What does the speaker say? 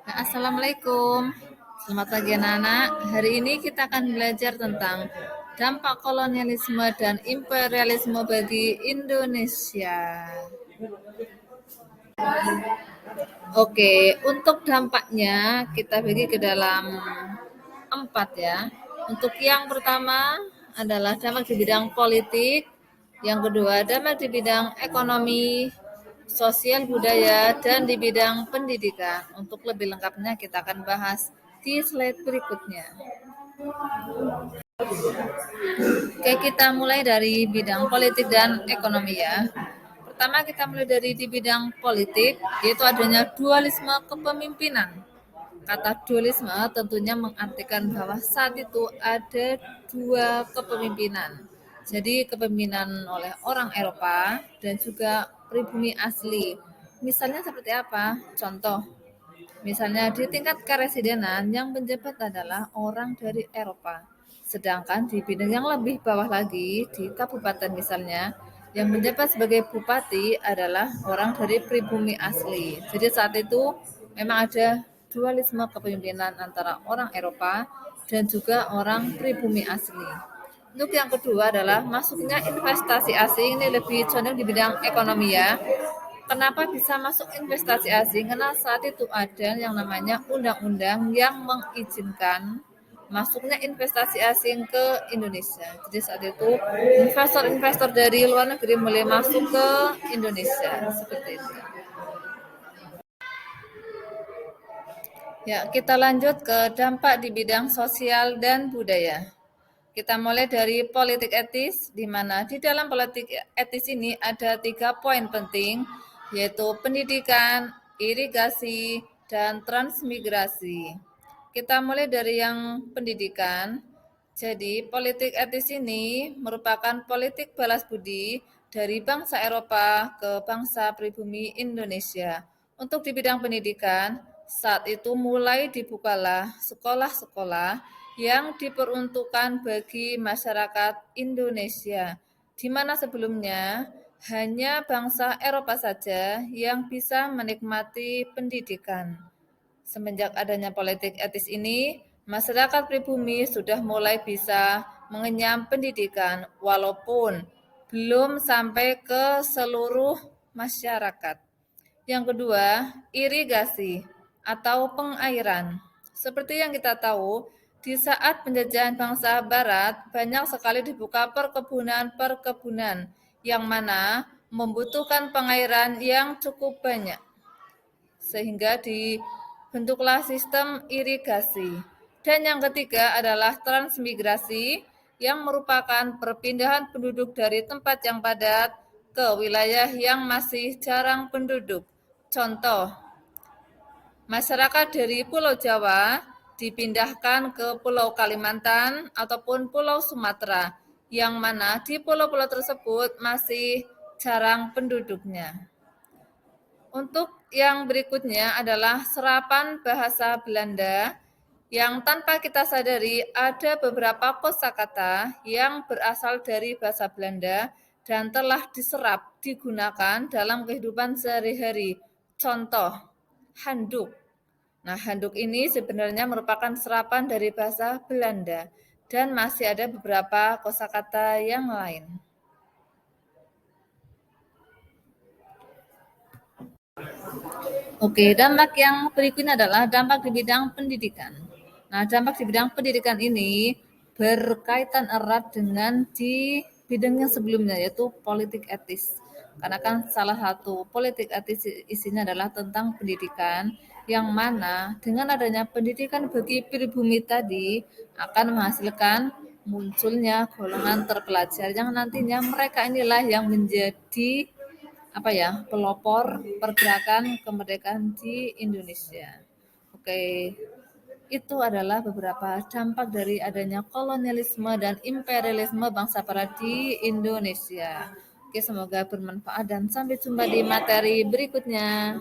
Nah, Assalamualaikum. Selamat pagi anak-anak. Hari ini kita akan belajar tentang dampak kolonialisme dan imperialisme bagi Indonesia. Oke, untuk dampaknya kita bagi ke dalam 4 ya. Untuk yang pertama adalah dampak di bidang politik, yang kedua dampak di bidang ekonomi, sosial budaya, dan di bidang pendidikan. Untuk lebih lengkapnya kita akan bahas di slide berikutnya. Oke, kita mulai dari bidang politik dan ekonomi ya. Pertama kita mulai dari di bidang politik, yaitu adanya dualisme kepemimpinan. Kata dualisme tentunya mengartikan bahwa saat itu ada dua kepemimpinan. Jadi kepemimpinan oleh orang Eropa dan juga pribumi asli. Misalnya seperti apa? Contoh, misalnya di tingkat keresidenan yang menjabat adalah orang dari Eropa. Sedangkan di bidang yang lebih bawah lagi, di kabupaten misalnya, yang menjabat sebagai bupati adalah orang dari pribumi asli. Jadi saat itu memang ada dualisme kepemimpinan antara orang Eropa dan juga orang pribumi asli. Untuk yang kedua adalah masuknya investasi asing, ini lebih condong di bidang ekonomi ya. Kenapa bisa masuk investasi asing? Karena saat itu ada yang namanya undang-undang yang mengizinkan masuknya investasi asing ke Indonesia. Jadi saat itu investor-investor dari luar negeri mulai masuk ke Indonesia. Seperti itu. Ya, kita lanjut ke dampak di bidang sosial dan budaya. Kita mulai dari politik etis, di mana di dalam politik etis ini ada 3 poin penting, yaitu pendidikan, irigasi, dan transmigrasi. Kita mulai dari yang pendidikan. Jadi, politik etis ini merupakan politik balas budi dari bangsa Eropa ke bangsa pribumi Indonesia. Untuk di bidang pendidikan, saat itu mulai dibukalah sekolah-sekolah yang diperuntukkan bagi masyarakat Indonesia, di mana sebelumnya hanya bangsa Eropa saja yang bisa menikmati pendidikan. Semenjak adanya politik etis ini, masyarakat pribumi sudah mulai bisa mengenyam pendidikan, walaupun belum sampai ke seluruh masyarakat. Yang kedua, irigasi atau pengairan. Seperti yang kita tahu, di saat penjajahan bangsa Barat, banyak sekali dibuka perkebunan-perkebunan yang mana membutuhkan pengairan yang cukup banyak. Sehingga dibentuklah sistem irigasi. Dan yang ketiga adalah transmigrasi yang merupakan perpindahan penduduk dari tempat yang padat ke wilayah yang masih jarang penduduk. Contoh, masyarakat dari Pulau Jawa dipindahkan ke Pulau Kalimantan ataupun Pulau Sumatera, yang mana di pulau-pulau tersebut masih jarang penduduknya. Untuk yang berikutnya adalah serapan bahasa Belanda yang tanpa kita sadari ada beberapa kosakata yang berasal dari bahasa Belanda dan telah diserap digunakan dalam kehidupan sehari-hari. Contoh, handuk. Nah, handuk ini sebenarnya merupakan serapan dari bahasa Belanda dan masih ada beberapa kosakata yang lain. Oke, dampak yang berikutnya adalah dampak di bidang pendidikan. Nah, dampak di bidang pendidikan ini berkaitan erat dengan di bidang yang sebelumnya, yaitu politik etis. Karena kan salah satu politik etis isinya adalah tentang pendidikan, yang mana dengan adanya pendidikan bagi pribumi tadi akan menghasilkan munculnya golongan terpelajar yang nantinya mereka inilah yang menjadi pelopor pergerakan kemerdekaan di Indonesia. Oke, itu adalah beberapa dampak dari adanya kolonialisme dan imperialisme bangsa Barat di Indonesia. Oke, semoga bermanfaat dan sampai jumpa di materi berikutnya.